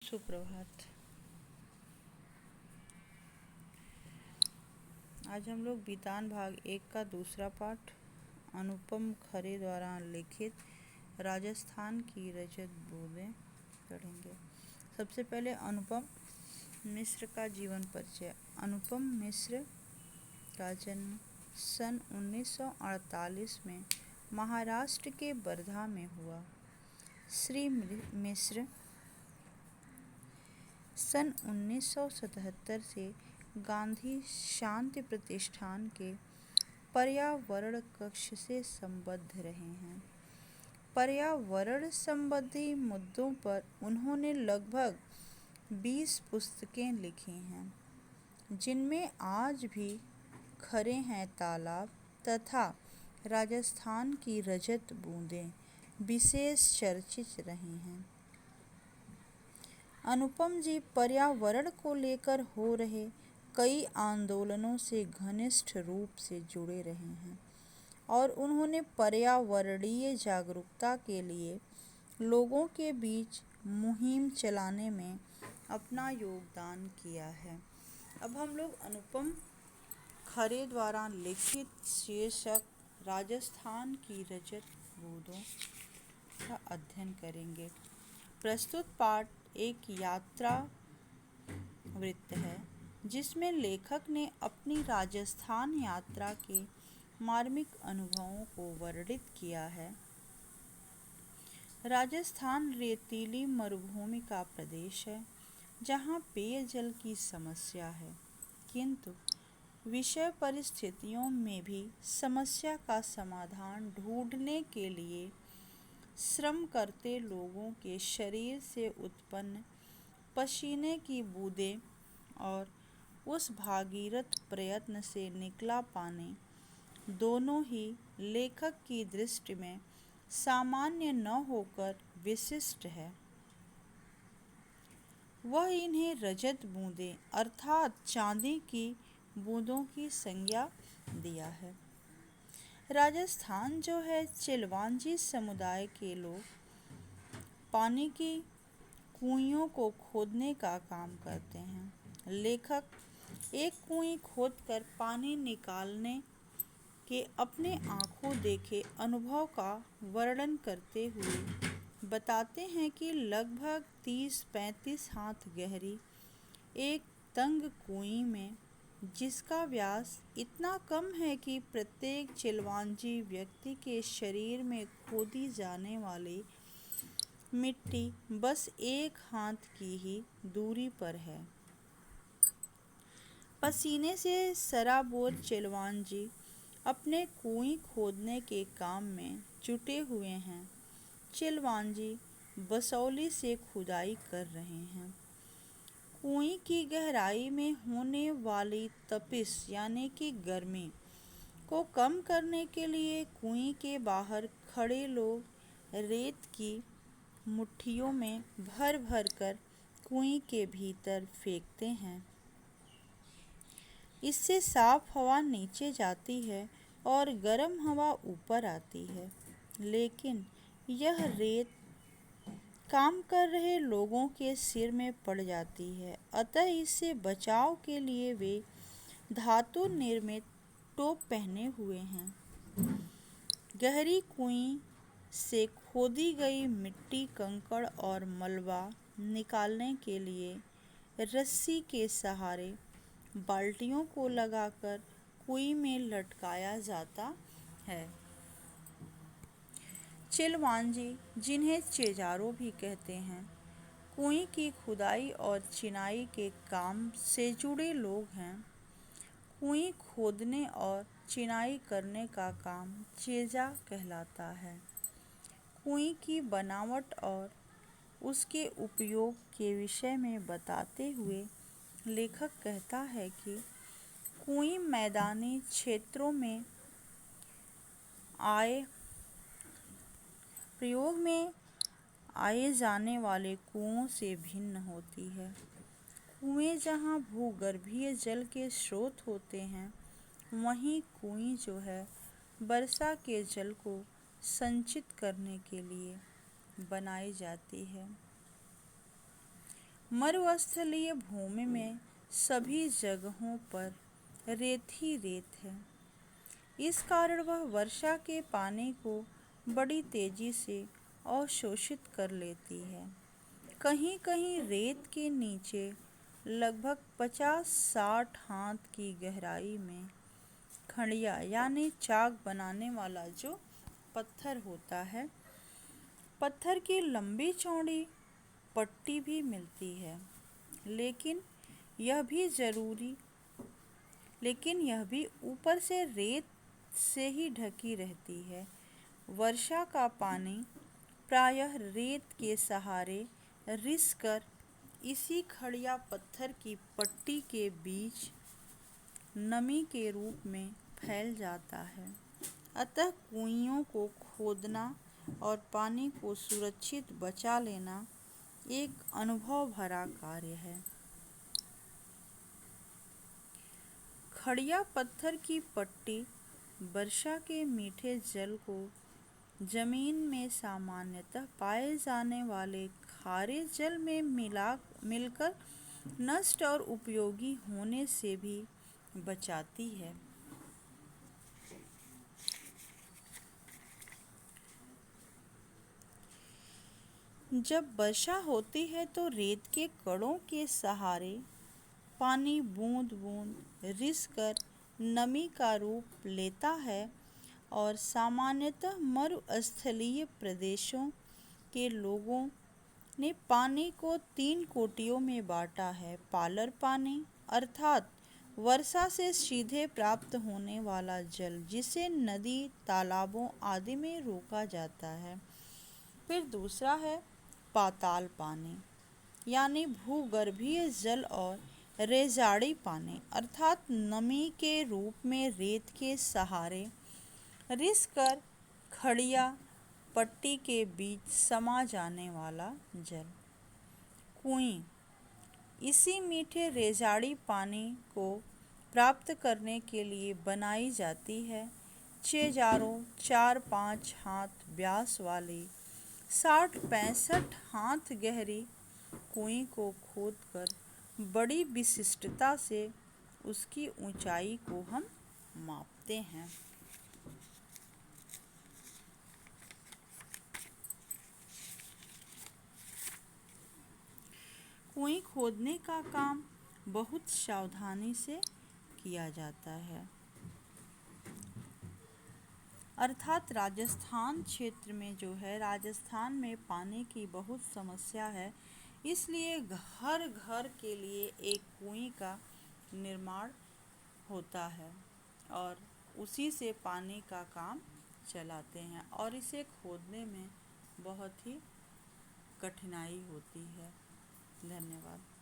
सुप्रभात। आज हम लोग बितान भाग 1 का दूसरा पाठ अनुपम खरे द्वारा लिखित राजस्थान की रजत बूंदें पढ़ेंगे। सबसे पहले अनुपम मिश्र का जीवन परिचय। अनुपम मिश्र का जन्म सन 1948 में महाराष्ट्र के वर्धा में हुआ। श्री मिश्र सन 1977 से गांधी शांति प्रतिष्ठान के पर्यावरण कक्ष से संबद्ध रहे हैं। पर्यावरण संबंधी मुद्दों पर उन्होंने लगभग 20 पुस्तकें लिखी हैं, जिनमें आज भी खरे हैं तालाब तथा राजस्थान की रजत बूंदें विशेष चर्चित रही हैं। अनुपम जी पर्यावरण को लेकर हो रहे कई आंदोलनों से घनिष्ठ रूप से जुड़े रहे हैं और उन्होंने पर्यावरणीय जागरूकता के लिए लोगों के बीच मुहिम चलाने में अपना योगदान किया है। अब हम लोग अनुपम खरे द्वारा लिखित शीर्षक राजस्थान की रजत बूंदों का अध्ययन करेंगे। प्रस्तुत पाठ एक यात्रा वृत्त है, जिसमें लेखक ने अपनी राजस्थान यात्रा के मार्मिक अनुभवों को वर्णित किया है। राजस्थान रेतीली मरुभूमि का प्रदेश है, जहाँ पेयजल की समस्या है, किंतु विषय परिस्थितियों में भी समस्या का समाधान ढूंढने के लिए श्रम करते लोगों के शरीर से उत्पन्न पसीने की बूंदें और उस भागीरथ प्रयत्न से निकला पानी दोनों ही लेखक की दृष्टि में सामान्य न होकर विशिष्ट है। वह इन्हें रजत बूंदें अर्थात चांदी की बूंदों की संज्ञा दिया है। राजस्थान जो है, चिलवांजी समुदाय के लोग पानी की कुइयों को खोदने का काम करते हैं। लेखक एक कुईं खोदकर पानी निकालने के अपने आँखों देखे अनुभव का वर्णन करते हुए बताते हैं कि लगभग 30-35 हाथ गहरी एक तंग कुईं में, जिसका व्यास इतना कम है कि प्रत्येक चिलवांजी व्यक्ति के शरीर में खोदी जाने वाली मिट्टी बस एक हाथ की ही दूरी पर है, पसीने से सराबोर चिलवांजी अपने कुएं खोदने के काम में जुटे हुए हैं। चिलवांजी बसौली से खुदाई कर रहे हैं। कुएं की गहराई में होने वाली तपिश यानी कि गर्मी को कम करने के लिए कुएं के बाहर खड़े लोग रेत की मुट्ठियों में भर भर कर कुएं के भीतर फेंकते हैं। इससे साफ हवा नीचे जाती है और गर्म हवा ऊपर आती है, लेकिन यह रेत काम कर रहे लोगों के सिर में पड़ जाती है। अतः इससे बचाव के लिए वे धातु निर्मित टोप पहने हुए हैं। गहरी कुईं से खोदी गई मिट्टी, कंकड़ और मलबा निकालने के लिए रस्सी के सहारे बाल्टियों को लगाकर कुईं में लटकाया जाता है। चिलवांजी, जिन्हें चेजारो भी कहते हैं, कुईं की खुदाई और चिनाई के काम से जुड़े लोग हैं। कुईं खोदने और चिनाई करने का काम चेजा कहलाता है। कुईं की बनावट और उसके उपयोग के विषय में बताते हुए लेखक कहता है कि कुईं मैदानी क्षेत्रों में प्रयोग में आए जाने वाले कुओं से भिन्न होती है। कुएं जहाँ भूगर्भीय जल के स्रोत होते हैं, वहीं कुईं जो है वर्षा के जल को संचित करने के लिए बनाई जाती है। मरुस्थलीय भूमि में सभी जगहों पर रेत ही रेत है। इस कारण वह वर्षा के पानी को बड़ी तेजी से अवशोषित कर लेती है। कहीं-कहीं रेत के नीचे लगभग 50-60 हाथ की गहराई में खड़िया यानी चाक बनाने वाला जो पत्थर होता है, पत्थर की लंबी चौड़ी पट्टी भी मिलती है। लेकिन यह भी जरूरी लेकिन यह भी ऊपर से रेत से ही ढकी रहती है। वर्षा का पानी प्रायः रेत के सहारे रिसकर इसी खड़िया पत्थर की पट्टी के बीच नमी के रूप में फैल जाता है। अतः कुइयों को खोदना और पानी को सुरक्षित बचा लेना एक अनुभव भरा कार्य है। खड़िया पत्थर की पट्टी वर्षा के मीठे जल को जमीन में सामान्यतः पाए जाने वाले खारे जल में मिलकर नष्ट और उपयोगी होने से भी बचाती है। जब वर्षा होती है तो रेत के कणों के सहारे पानी बूंद-बूंद रिसकर नमी का रूप लेता है और सामान्यतः मरुस्थलीय प्रदेशों के लोगों ने पानी को 3 कोटियों में बांटा है। पालर पानी अर्थात वर्षा से सीधे प्राप्त होने वाला जल जिसे नदी, तालाबों आदि में रोका जाता है। फिर दूसरा है पाताल पानी यानी भूगर्भीय जल और रेजाड़ी पानी अर्थात नमी के रूप में रेत के सहारे रिसकर खड़िया पट्टी के बीच समा जाने वाला जल। कुएं इसी मीठे रेजाड़ी पानी को प्राप्त करने के लिए बनाई जाती है। चेजारों 4-5 हाथ व्यास वाली 60-65 हाथ गहरी कुएं को खोदकर बड़ी विशिष्टता से उसकी ऊंचाई को हम मापते हैं। कुएं खोदने का काम बहुत सावधानी से किया जाता है। अर्थात राजस्थान क्षेत्र में जो है, राजस्थान में पानी की बहुत समस्या है, इसलिए घर घर के लिए एक कुएं का निर्माण होता है और उसी से पानी का काम चलाते हैं और इसे खोदने में बहुत ही कठिनाई होती है। धन्यवाद।